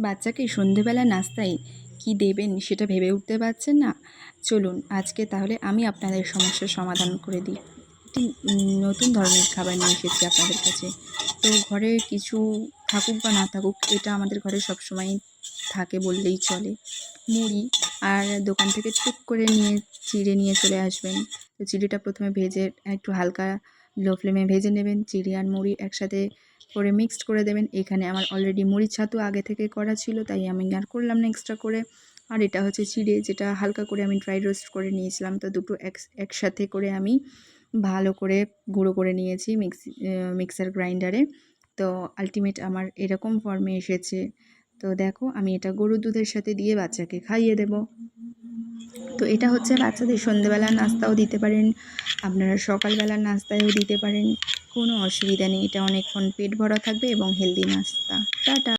বাচ্চাকে সন্ধেবেলা নাস্তায় কি দেবেন সেটা ভেবে উঠতে পারছেন না? চলুন আজকে তাহলে আমি আপনাদের সমস্যার সমাধান করে দিই। একটি নতুন ধরনের খাবার নিয়ে এসেছি আপনাদের কাছে। তো ঘরে কিছু থাকুক বা না থাকুক, এটা আমাদের ঘরে সবসময়ই থাকে বললেই চলে। মুড়ি আর দোকান থেকে টুক করে চিড়ে নিয়ে চলে আসবেন। তো চিড়েটা প্রথমে ভেজে একটু হালকা লো ফ্লেমে ভেজে নেবেন। চিড়ে আর মুড়ি একসাথে করে মিক্সড করে দেবেন। এখানে আমার অলরেডি মুড়ির ছাতু আগে থেকে করা ছিল, তাই আমি আর করলাম না এক্সট্রা করে। আর এটা হচ্ছে চিড়ে, যেটা হালকা করে আমি ড্রাই রোস্ট করে নিয়েছিলাম। তো দুটো একসাথে করে আমি ভালো করে গুঁড়ো করে নিয়েছি মিক্সার গ্রাইন্ডারে। তো আলটিমেট আমার এরকম ফর্মে এসেছে। তো দেখো, আমি এটা গরুর দুধের সাথে দিয়ে বাচ্চাকে খাইয়ে দেব। তো এটা হচ্ছে বাচ্চাদের সন্ধ্যেবেলার নাস্তাও দিতে পারেন, আপনারা সকালবেলার নাস্তায়ও দিতে পারেন, কোনো অসুবিধা নেই। এটা অনেকক্ষণ পেট ভরা থাকবে এবং হেলদি নাস্তা। টাটা।